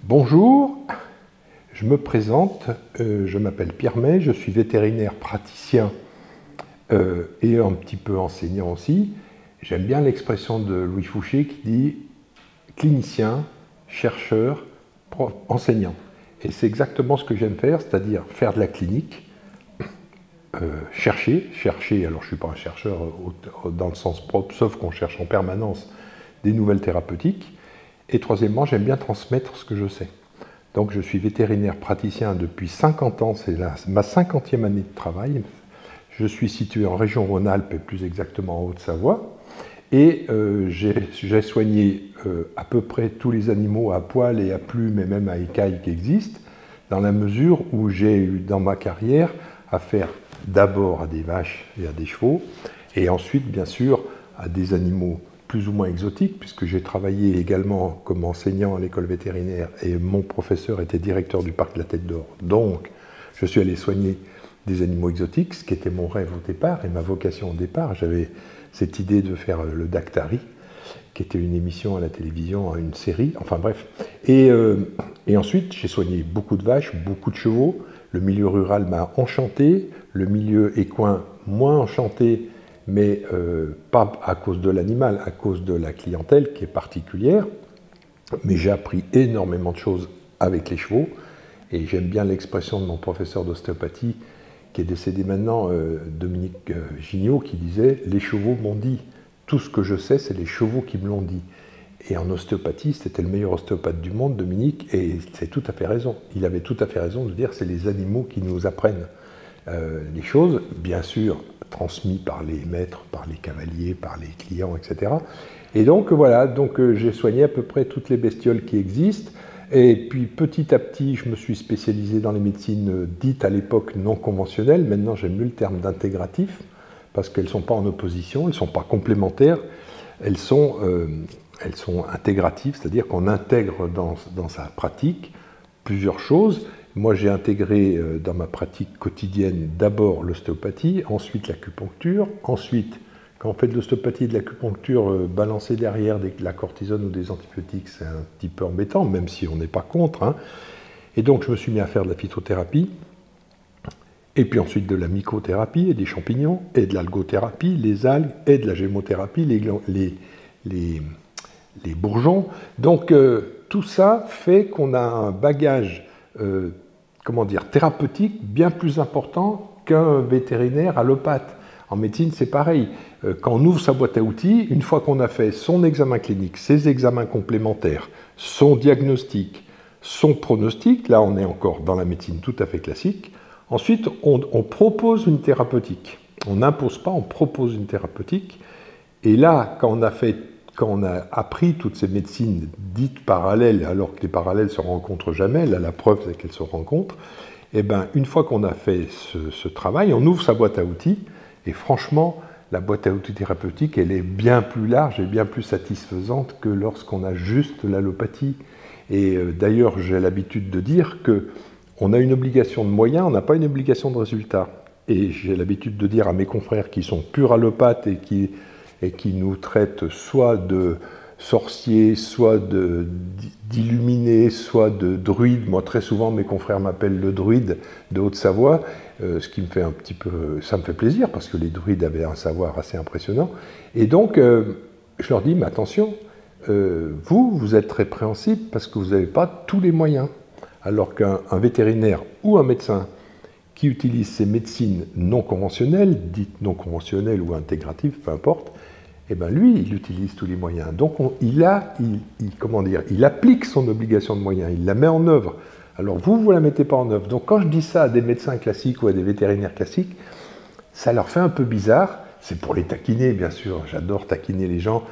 Bonjour, je me présente, je m'appelle Pierre May, je suis vétérinaire praticien et un petit peu enseignant aussi. J'aime bien l'expression de Louis Fouché qui dit clinicien, chercheur, enseignant. Et c'est exactement ce que j'aime faire, c'est-à-dire faire de la clinique, chercher, alors je ne suis pas un chercheur dans le sens propre, sauf qu'on cherche en permanence des nouvelles thérapeutiques. Et troisièmement, j'aime bien transmettre ce que je sais. Donc je suis vétérinaire praticien depuis 50 ans, c'est ma 50e année de travail. Je suis situé en région Rhône-Alpes et plus exactement en Haute-Savoie. Et j'ai soigné à peu près tous les animaux à poil et à plumes et même à écailles qui existent, dans la mesure où j'ai eu dans ma carrière affaire d'abord à des vaches et à des chevaux, et ensuite bien sûr à des animaux plus ou moins exotiques, puisque j'ai travaillé également comme enseignant à l'école vétérinaire et mon professeur était directeur du parc de la Tête d'Or. Donc, je suis allé soigner des animaux exotiques, ce qui était mon rêve au départ et ma vocation au départ. J'avais cette idée de faire le Dactari, qui était une émission à la télévision, une série, enfin bref. Et ensuite, j'ai soigné beaucoup de vaches, beaucoup de chevaux. Le milieu rural m'a enchanté, le milieu équin moins enchanté, mais pas à cause de l'animal, à cause de la clientèle qui est particulière. Mais j'ai appris énormément de choses avec les chevaux, et j'aime bien l'expression de mon professeur d'ostéopathie, qui est décédé maintenant, Dominique Gignot, qui disait « Les chevaux m'ont dit, tout ce que je sais, c'est les chevaux qui me l'ont dit ». Et en ostéopathie, c'était le meilleur ostéopathe du monde, Dominique, et c'est tout à fait raison. Il avait tout à fait raison de dire que c'est les animaux qui nous apprennent les choses, bien sûr, transmis par les maîtres, par les cavaliers, par les clients, etc. Et donc voilà, j'ai soigné à peu près toutes les bestioles qui existent. Et puis petit à petit, je me suis spécialisé dans les médecines dites à l'époque non conventionnelles. Maintenant, j'aime mieux le terme d'intégratif, parce qu'elles ne sont pas en opposition, elles ne sont pas complémentaires, elles sont intégratives, c'est-à-dire qu'on intègre dans sa pratique plusieurs choses. Moi, j'ai intégré dans ma pratique quotidienne d'abord l'ostéopathie, ensuite l'acupuncture, ensuite, quand on fait de l'ostéopathie et de l'acupuncture, balancer derrière de la cortisone ou des antibiotiques, c'est un petit peu embêtant, même si on n'est pas contre, hein. Et donc, je me suis mis à faire de la phytothérapie, et puis ensuite de la mycothérapie et des champignons, et de l'algothérapie, les algues, et de la gémothérapie, les bourgeons. Donc, tout ça fait qu'on a un bagage thérapeutique bien plus important qu'un vétérinaire allopathe. En médecine, c'est pareil. Quand on ouvre sa boîte à outils, une fois qu'on a fait son examen clinique, ses examens complémentaires, son diagnostic, son pronostic, là on est encore dans la médecine tout à fait classique, ensuite on propose une thérapeutique. On n'impose pas, on propose une thérapeutique. Et là, quand on a appris toutes ces médecines dites parallèles, alors que les parallèles ne se rencontrent jamais, là la preuve c'est qu'elles se rencontrent, et bien une fois qu'on a fait ce travail, on ouvre sa boîte à outils, et franchement, la boîte à outils thérapeutique, elle est bien plus large et bien plus satisfaisante que lorsqu'on a juste l'allopathie. Et d'ailleurs, j'ai l'habitude de dire qu'on a une obligation de moyens, on n'a pas une obligation de résultat. Et j'ai l'habitude de dire à mes confrères qui sont purs allopathes et qui nous traitent soit de sorciers, soit d'illuminés, soit de druides. Moi, très souvent, mes confrères m'appellent le druide de Haute-Savoie, ce qui me fait un petit peu... Ça me fait plaisir, parce que les druides avaient un savoir assez impressionnant. Et donc, je leur dis, mais attention, vous êtes répréhensible parce que vous n'avez pas tous les moyens. Alors qu'un vétérinaire ou un médecin qui utilise ces médecines non conventionnelles, dites non conventionnelles ou intégratives, peu importe, eh ben lui, il utilise tous les moyens. Donc il applique son obligation de moyens, il la met en œuvre. Alors vous ne la mettez pas en œuvre. Donc quand je dis ça à des médecins classiques ou à des vétérinaires classiques, ça leur fait un peu bizarre. C'est pour les taquiner, bien sûr. J'adore taquiner les gens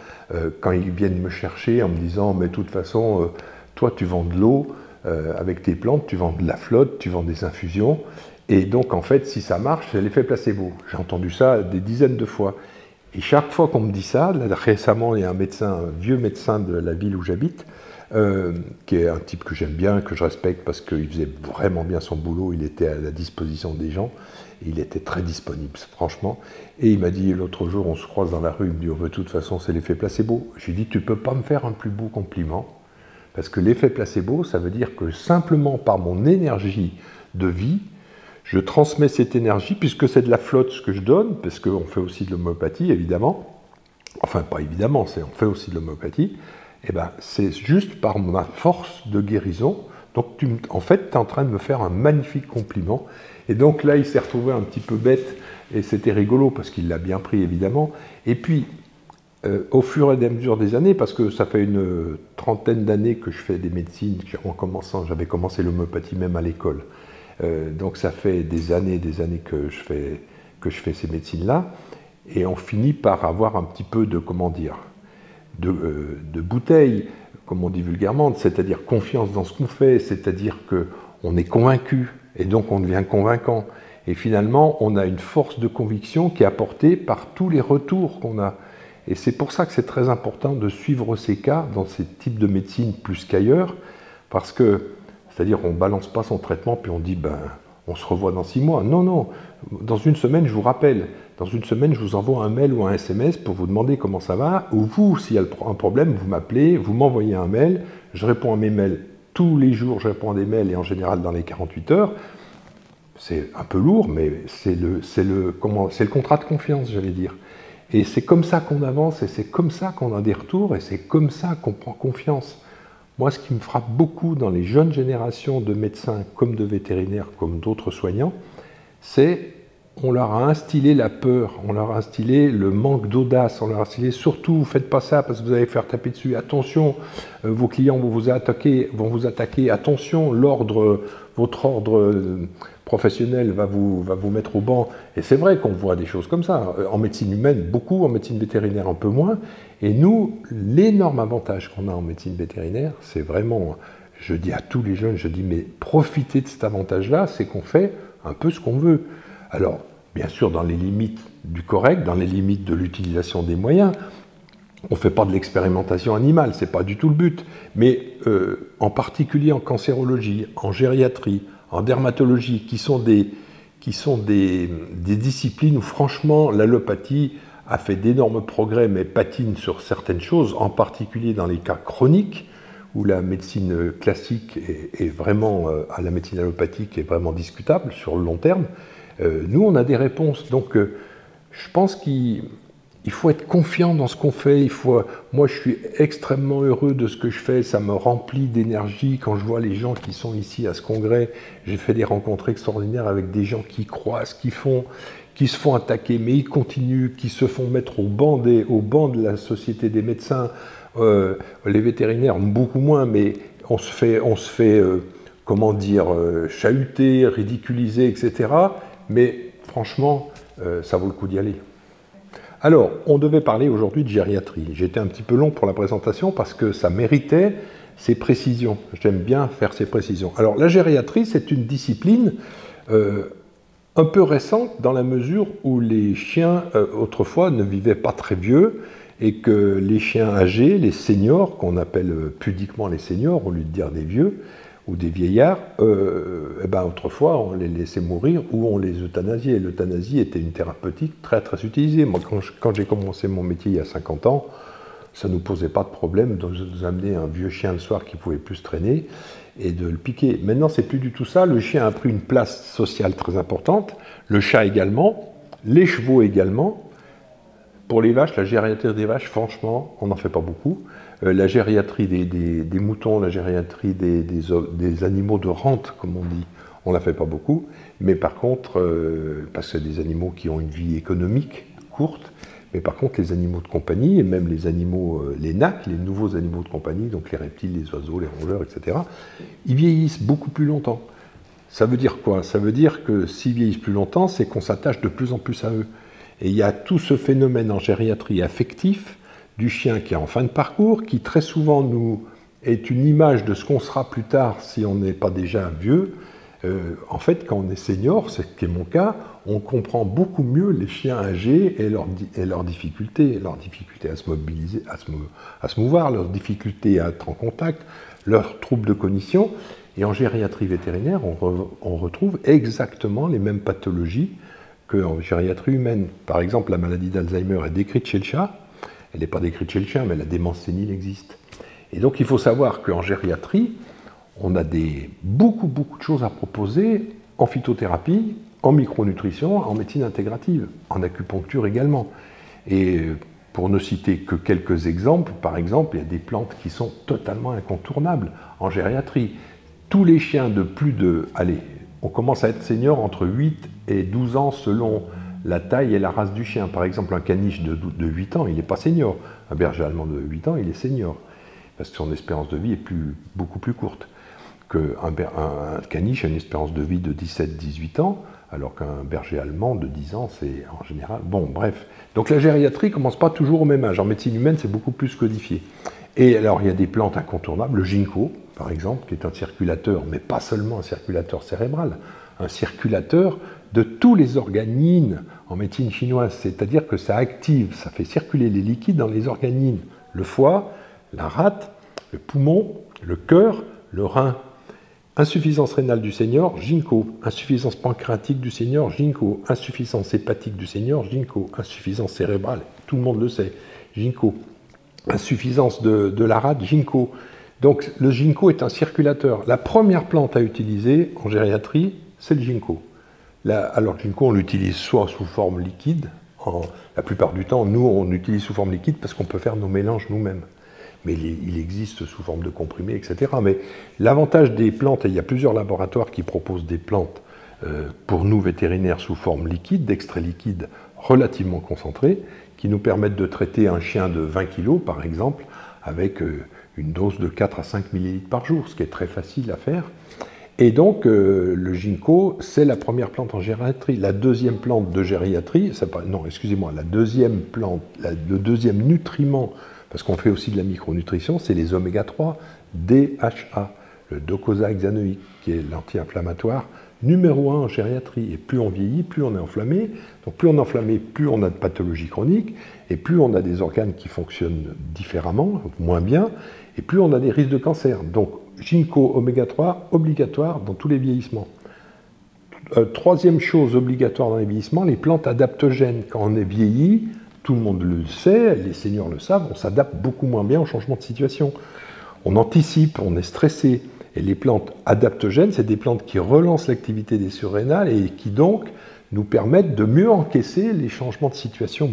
quand ils viennent me chercher en me disant « mais de toute façon, toi tu vends de l'eau avec tes plantes, tu vends de la flotte, tu vends des infusions. Et donc en fait, si ça marche, c'est l'effet placebo. » J'ai entendu ça des dizaines de fois. Et chaque fois qu'on me dit ça, là, récemment, il y a un vieux médecin de la ville où j'habite, qui est un type que j'aime bien, que je respecte parce qu'il faisait vraiment bien son boulot, il était à la disposition des gens, et il était très disponible, franchement. Et il m'a dit, l'autre jour, on se croise dans la rue, il me dit, oh, de toute façon, c'est l'effet placebo. J'ai dit, tu peux pas me faire un plus beau compliment. Parce que l'effet placebo, ça veut dire que simplement par mon énergie de vie, je transmets cette énergie, puisque c'est de la flotte ce que je donne, parce qu'on fait aussi de l'homéopathie, évidemment. Enfin, pas évidemment, on fait aussi de l'homéopathie. Et ben, c'est juste par ma force de guérison. Donc, en fait, tu es en train de me faire un magnifique compliment. Et donc là, il s'est retrouvé un petit peu bête, et c'était rigolo, parce qu'il l'a bien pris, évidemment. Et puis, au fur et à mesure des années, parce que ça fait une trentaine d'années que je fais des médecines, j'avais commencé l'homéopathie même à l'école. Donc ça fait des années que je fais ces médecines-là, et on finit par avoir un petit peu de, comment dire, de bouteille, comme on dit vulgairement, c'est-à-dire confiance dans ce qu'on fait, c'est-à-dire qu'on est convaincu, et donc on devient convaincant. Et finalement, on a une force de conviction qui est apportée par tous les retours qu'on a. Et c'est pour ça que c'est très important de suivre ces cas dans ces types de médecine plus qu'ailleurs, parce que, c'est-à-dire on ne balance pas son traitement puis on dit ben, on se revoit dans 6 mois. Non, non, dans une semaine je vous rappelle, dans une semaine je vous envoie un mail ou un SMS pour vous demander comment ça va, ou vous, s'il y a un problème, vous m'appelez, vous m'envoyez un mail, je réponds à mes mails tous les jours, je réponds à des mails et en général dans les 48 heures. C'est un peu lourd, mais c'est le contrat de confiance, j'allais dire. Et c'est comme ça qu'on avance, et c'est comme ça qu'on a des retours, et c'est comme ça qu'on prend confiance. Moi, ce qui me frappe beaucoup dans les jeunes générations de médecins, comme de vétérinaires, comme d'autres soignants, c'est on leur a instillé la peur, on leur a instillé le manque d'audace, on leur a instillé surtout, ne faites pas ça parce que vous allez faire taper dessus, attention, vos clients vont vous attaquer, attention, votre ordre professionnel va vous mettre au banc. Et c'est vrai qu'on voit des choses comme ça, en médecine humaine beaucoup, en médecine vétérinaire un peu moins. Et nous, l'énorme avantage qu'on a en médecine vétérinaire, c'est vraiment, je dis à tous les jeunes, je dis mais profitez de cet avantage-là, c'est qu'on fait un peu ce qu'on veut. Alors, bien sûr, dans les limites du correct, dans les limites de l'utilisation des moyens, on ne fait pas de l'expérimentation animale, ce n'est pas du tout le but, mais en particulier en cancérologie, en gériatrie, en dermatologie, qui sont des disciplines où franchement l'allopathie a fait d'énormes progrès, mais patine sur certaines choses, en particulier dans les cas chroniques, où la médecine classique est vraiment, la médecine allopathique est vraiment discutable sur le long terme. Nous, on a des réponses, donc je pense qu'il faut être confiant dans ce qu'on fait. Moi, je suis extrêmement heureux de ce que je fais, ça me remplit d'énergie quand je vois les gens qui sont ici à ce congrès. J'ai fait des rencontres extraordinaires avec des gens qui croient ce qu'ils font, qui se font attaquer, mais ils continuent, qui se font mettre au banc de la société des médecins. Les vétérinaires, beaucoup moins, mais on se fait comment dire, chahuter, ridiculiser, etc. Mais franchement, ça vaut le coup d'y aller. Alors, on devait parler aujourd'hui de gériatrie. J'étais un petit peu long pour la présentation parce que ça méritait ces précisions. J'aime bien faire ces précisions. Alors, la gériatrie, c'est une discipline un peu récente dans la mesure où les chiens, autrefois, ne vivaient pas très vieux et que les chiens âgés, les seniors, qu'on appelle pudiquement les seniors, au lieu de dire des vieux, ou des vieillards, autrefois on les laissait mourir ou on les euthanasiait. L'euthanasie était une thérapeutique très très utilisée. Moi quand j'ai commencé mon métier il y a 50 ans, ça ne nous posait pas de problème de nous amener un vieux chien le soir qui pouvait plus se traîner et de le piquer. Maintenant c'est plus du tout ça, le chien a pris une place sociale très importante, le chat également, les chevaux également. Pour les vaches, la gériatrie des vaches, franchement, on n'en fait pas beaucoup. La gériatrie des moutons, la gériatrie des animaux de rente, comme on dit, on ne la fait pas beaucoup. Mais par contre, parce que c'est des animaux qui ont une vie économique courte, mais par contre, les animaux de compagnie, et même les animaux, les NAC, les nouveaux animaux de compagnie, donc les reptiles, les oiseaux, les rongeurs, etc., ils vieillissent beaucoup plus longtemps. Ça veut dire quoi? Ça veut dire que s'ils vieillissent plus longtemps, c'est qu'on s'attache de plus en plus à eux. Et il y a tout ce phénomène en gériatrie affectif du chien qui est en fin de parcours, qui très souvent nous est une image de ce qu'on sera plus tard si on n'est pas déjà vieux. En fait, quand on est senior, c'est ce qui est mon cas, on comprend beaucoup mieux les chiens âgés et leurs difficultés à se mobiliser, à se mouvoir, leurs difficultés à être en contact, leurs troubles de cognition. Et en gériatrie vétérinaire, on retrouve exactement les mêmes pathologies qu'en gériatrie humaine. Par exemple, la maladie d'Alzheimer est décrite chez le chat. Elle n'est pas décrite chez le chien, mais la démence sénile existe. Et donc il faut savoir qu'en gériatrie, on a beaucoup de choses à proposer en phytothérapie, en micronutrition, en médecine intégrative, en acupuncture également. Et pour ne citer que quelques exemples, par exemple, il y a des plantes qui sont totalement incontournables en gériatrie. Tous les chiens de plus de... Allez, on commence à être senior entre 8 et 12 ans selon la taille et la race du chien. Par exemple, un caniche de 8 ans, il n'est pas senior. Un berger allemand de 8 ans, il est senior. Parce que son espérance de vie est beaucoup plus courte. Un caniche a une espérance de vie de 17-18 ans, alors qu'un berger allemand de 10 ans, c'est en général... Bon, bref. Donc la gériatrie ne commence pas toujours au même âge. En médecine humaine, c'est beaucoup plus codifié. Et alors, il y a des plantes incontournables. Le ginkgo, par exemple, qui est un circulateur, mais pas seulement un circulateur cérébral, un circulateur de tous les organines en médecine chinoise. C'est-à-dire que ça active, ça fait circuler les liquides dans les organines. Le foie, la rate, le poumon, le cœur, le rein. Insuffisance rénale du senior, ginkgo. Insuffisance pancréatique du senior, ginkgo. Insuffisance hépatique du senior, ginkgo. Insuffisance cérébrale, tout le monde le sait, ginkgo. Insuffisance de la rate, ginkgo. Donc le ginkgo est un circulateur. La première plante à utiliser en gériatrie, c'est le ginkgo. Alors le ginkgo, on l'utilise soit sous forme liquide, la plupart du temps, nous on l'utilise sous forme liquide parce qu'on peut faire nos mélanges nous-mêmes. Mais il existe sous forme de comprimés, etc. Mais l'avantage des plantes, et il y a plusieurs laboratoires qui proposent des plantes pour nous vétérinaires sous forme liquide, d'extrait liquide relativement concentré, qui nous permettent de traiter un chien de 20 kg, par exemple, avec une dose de 4 à 5 ml par jour, ce qui est très facile à faire. Et donc, le ginkgo, c'est la première plante en gériatrie. La deuxième plante de gériatrie, la deuxième plante, le deuxième nutriment, parce qu'on fait aussi de la micronutrition, c'est les oméga 3, DHA, le docosahexaenoïque, qui est l'anti-inflammatoire numéro 1 en gériatrie. Et plus on vieillit, plus on est enflammé. Donc plus on est enflammé, plus on a de pathologies chroniques, et plus on a des organes qui fonctionnent différemment, moins bien, et plus on a des risques de cancer. Donc ginkgo, oméga 3, obligatoire dans tous les vieillissements. Troisième chose obligatoire dans les vieillissements, les plantes adaptogènes. Quand on est vieilli, tout le monde le sait, les seniors le savent, on s'adapte beaucoup moins bien au changement de situation. On anticipe, on est stressé. Et les plantes adaptogènes, c'est des plantes qui relancent l'activité des surrénales et qui donc nous permettent de mieux encaisser les changements de situation,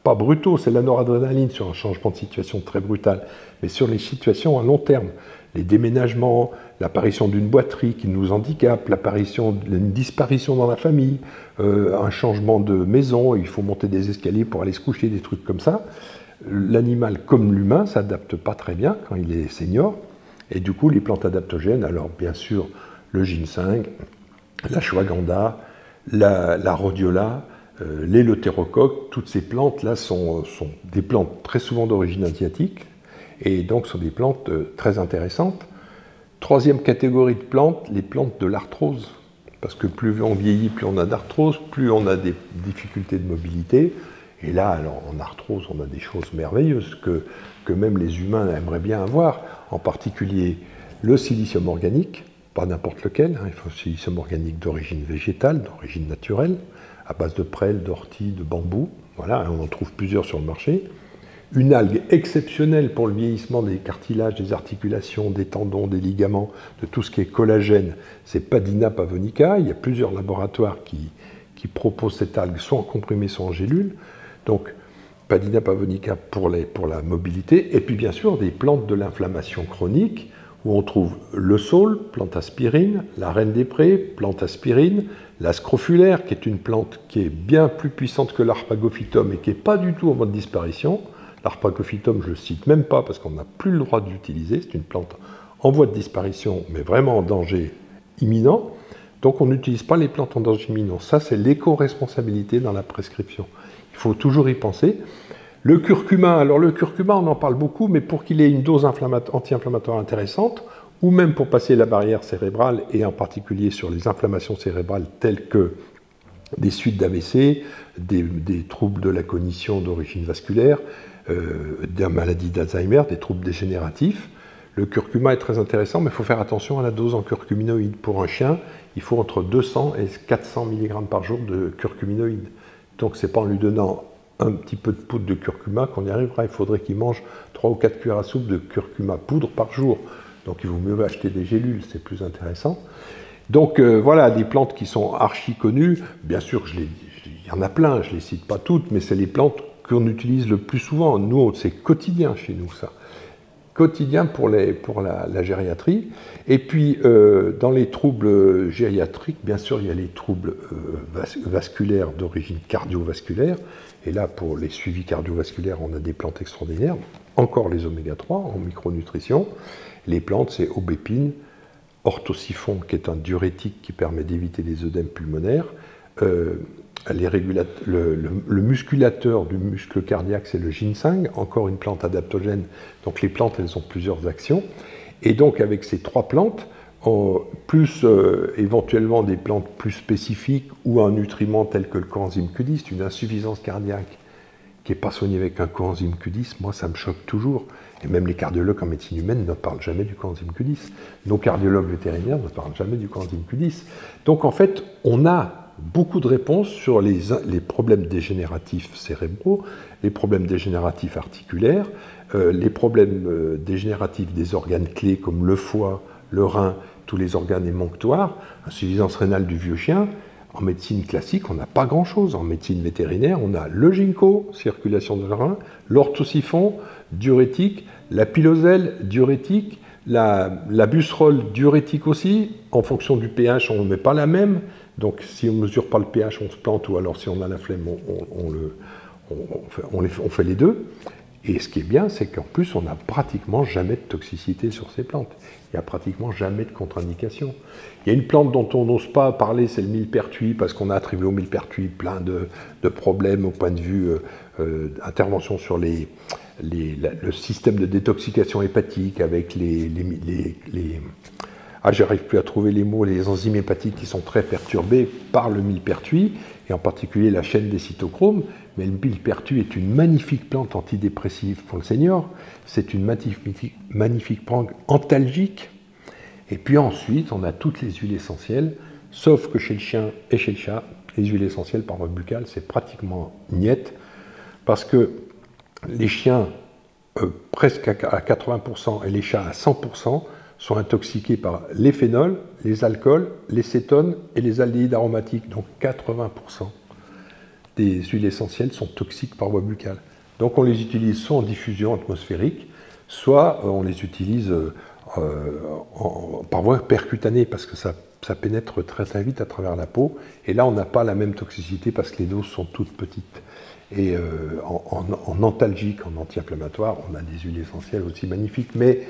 pas brutaux, c'est la noradrénaline sur un changement de situation très brutal, mais sur les situations à long terme. Les déménagements, l'apparition d'une boiterie qui nous handicape, l'apparition d'une disparition dans la famille, un changement de maison, il faut monter des escaliers pour aller se coucher, des trucs comme ça. L'animal, comme l'humain, ne s'adapte pas très bien quand il est senior. Et du coup, les plantes adaptogènes, alors bien sûr, le ginseng, l'ashwagandha, la rhodiola, l'éleutérocoque, toutes ces plantes-là sont des plantes très souvent d'origine asiatique, et donc sont des plantes très intéressantes. Troisième catégorie de plantes, les plantes de l'arthrose. Parce que plus on vieillit, plus on a d'arthrose, plus on a des difficultés de mobilité. Et là, alors, en arthrose, on a des choses merveilleuses que même les humains aimeraient bien avoir, en particulier le silicium organique, pas n'importe lequel, il faut un silicium organique d'origine végétale, d'origine naturelle, à base de prêle, d'ortie, de bambou, voilà, on en trouve plusieurs sur le marché. Une algue exceptionnelle pour le vieillissement des cartilages, des articulations, des tendons, des ligaments, de tout ce qui est collagène, c'est Padina pavonica. Il y a plusieurs laboratoires qui proposent cette algue soit en comprimé, soit en gélule. Donc, Padina pavonica pour la mobilité. Et puis, bien sûr, des plantes de l'inflammation chronique, où on trouve le saule, plante aspirine, la reine des prés, plante aspirine, la scrofulaire, qui est une plante qui est bien plus puissante que l'arpagophytum et qui n'est pas du tout en mode disparition. L'arpagophytum, je ne le cite même pas parce qu'on n'a plus le droit de l'utiliser. C'est une plante en voie de disparition, mais vraiment en danger imminent. Donc on n'utilise pas les plantes en danger imminent. Ça, c'est l'éco-responsabilité dans la prescription. Il faut toujours y penser. Le curcuma, alors le curcuma, on en parle beaucoup, mais pour qu'il ait une dose anti-inflammatoire intéressante, ou même pour passer la barrière cérébrale, et en particulier sur les inflammations cérébrales telles que des suites d'AVC, des troubles de la cognition d'origine vasculaire, des maladies d'Alzheimer, des troubles dégénératifs. Le curcuma est très intéressant, mais il faut faire attention à la dose en curcuminoïdes. Pour un chien, il faut entre 200 et 400 mg par jour de curcuminoïdes. Donc ce n'est pas en lui donnant un petit peu de poudre de curcuma qu'on y arrivera. Il faudrait qu'ils mangent 3 ou 4 cuillères à soupe de curcuma poudre par jour. Donc il vaut mieux acheter des gélules, c'est plus intéressant. Donc voilà, des plantes qui sont archi connues. Bien sûr, il y en a plein, je ne les cite pas toutes, mais c'est les plantes qu'on utilise le plus souvent. Nous, c'est quotidien chez nous, ça. Quotidien pour la gériatrie. Et puis, dans les troubles gériatriques, bien sûr, il y a les troubles vasculaires d'origine cardiovasculaire. Et là, pour les suivis cardiovasculaires, on a des plantes extraordinaires. Encore les oméga 3 en micronutrition. Les plantes, c'est aubépine, orthosiphon, qui est un diurétique qui permet d'éviter les œdèmes pulmonaires. Le musculateur du muscle cardiaque, c'est le ginseng, encore une plante adaptogène. Donc les plantes, elles ont plusieurs actions. Et donc avec ces 3 plantes, plus éventuellement des plantes plus spécifiques ou un nutriment tel que le coenzyme Q10, une insuffisance cardiaque qui n'est pas soignée avec un coenzyme Q10, moi ça me choque toujours. Et même les cardiologues en médecine humaine ne parlent jamais du coenzyme Q10. Nos cardiologues vétérinaires ne parlent jamais du coenzyme Q10. Donc en fait, on a beaucoup de réponses sur les problèmes dégénératifs cérébraux, les problèmes dégénératifs articulaires, les problèmes dégénératifs des organes clés comme le foie, le rein, tous les organes émonctoires, insuffisance rénale du vieux chien. En médecine classique, on n'a pas grand-chose. En médecine vétérinaire, on a le ginkgo, circulation de rein, l'orthosiphon, diurétique, la piloselle, diurétique, la busserole, diurétique aussi. En fonction du pH, on ne met pas la même. Donc si on ne mesure pas le pH, on se plante, ou alors si on a la flemme, on fait les deux. Et ce qui est bien, c'est qu'en plus, on n'a pratiquement jamais de toxicité sur ces plantes. Il n'y a pratiquement jamais de contre-indication. Il y a une plante dont on n'ose pas parler, c'est le millepertuis, parce qu'on a attribué au millepertuis plein de problèmes au point de vue intervention sur le système de détoxication hépatique avec j'arrive plus à trouver les mots, les enzymes hépatiques qui sont très perturbées par le millepertuis, et en particulier la chaîne des cytochromes. Mais le millepertuis est une magnifique plante antidépressive pour le senior, c'est une magnifique plante antalgique. Et puis ensuite, on a toutes les huiles essentielles, sauf que chez le chien et chez le chat, les huiles essentielles par voie buccale, c'est pratiquement niette, parce que les chiens, presque à 80%, et les chats à 100%, sont intoxiqués par les phénols, les alcools, les cétones et les aldéhydes aromatiques. Donc 80% des huiles essentielles sont toxiques par voie buccale. Donc on les utilise soit en diffusion atmosphérique, soit on les utilise par voie percutanée, parce que ça pénètre très très vite à travers la peau. Et là, on n'a pas la même toxicité parce que les doses sont toutes petites. Et en antalgique, en anti-inflammatoire, on a des huiles essentielles aussi magnifiques. Mais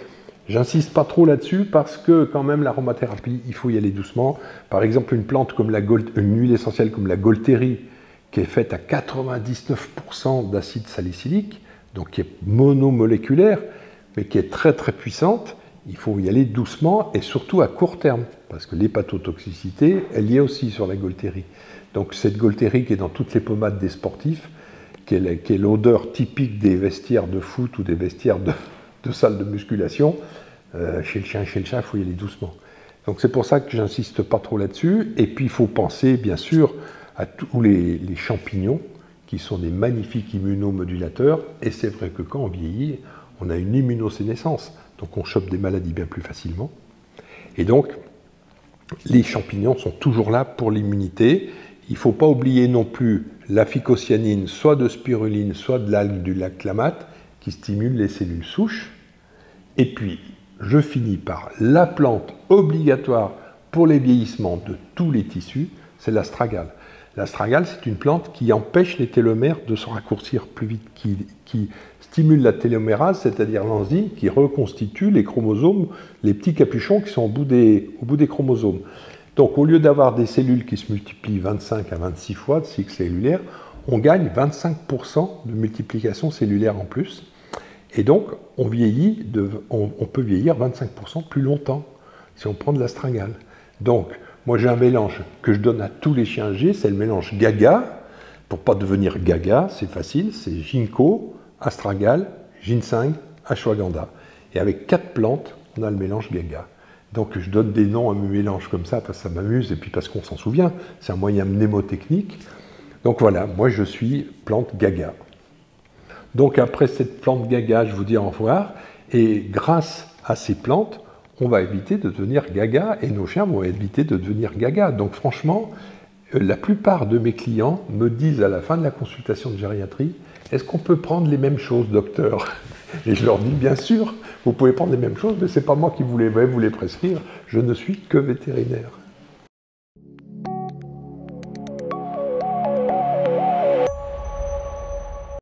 j'insiste pas trop là-dessus parce que quand même l'aromathérapie, il faut y aller doucement. Par exemple, une plante comme une huile essentielle comme la Gaultérie, qui est faite à 99% d'acide salicylique, donc qui est monomoléculaire, mais qui est très très puissante, il faut y aller doucement et surtout à court terme, parce que l'hépatotoxicité, elle y est aussi sur la Gaultérie. Donc cette Gaultérie qui est dans toutes les pommades des sportifs, qui est l'odeur typique des vestiaires de foot ou des vestiaires de salle de musculation, chez le chien et chez le chat, il faut y aller doucement. Donc c'est pour ça que j'insiste pas trop là-dessus. Et puis il faut penser bien sûr à tous les champignons qui sont des magnifiques immunomodulateurs. Et c'est vrai que quand on vieillit, on a une immunosénescence. Donc on chope des maladies bien plus facilement. Et donc les champignons sont toujours là pour l'immunité. Il ne faut pas oublier non plus la phycocyanine, soit de spiruline, soit de l'algue du lac Klamath, qui stimule les cellules souches. Et puis, je finis par la plante obligatoire pour les vieillissements de tous les tissus, c'est l'astragale. L'astragale, c'est une plante qui empêche les télomères de se raccourcir plus vite, qui stimule la télomérase, c'est-à-dire l'enzyme qui reconstitue les chromosomes, les petits capuchons qui sont au bout des chromosomes. Donc, au lieu d'avoir des cellules qui se multiplient 25 à 26 fois de cycle cellulaire, on gagne 25% de multiplication cellulaire en plus. Et donc, on peut vieillir 25% plus longtemps si on prend de l'astragale. Donc, moi j'ai un mélange que je donne à tous les chiens âgés, c'est le mélange gaga. Pour ne pas devenir gaga, c'est facile, c'est ginkgo, astragale, ginseng, ashwagandha. Et avec 4 plantes, on a le mélange gaga. Donc je donne des noms à mes mélanges comme ça parce que ça m'amuse et puis parce qu'on s'en souvient. C'est un moyen mnémotechnique Donc voilà, moi je suis plante gaga. Donc après cette plante gaga, je vous dis au revoir, et grâce à ces plantes, on va éviter de devenir gaga, et nos chiens vont éviter de devenir gaga. Donc franchement, la plupart de mes clients me disent à la fin de la consultation de gériatrie, est-ce qu'on peut prendre les mêmes choses, docteur? Et je leur dis, bien sûr, vous pouvez prendre les mêmes choses, mais ce n'est pas moi qui vous les prescrire, je ne suis que vétérinaire.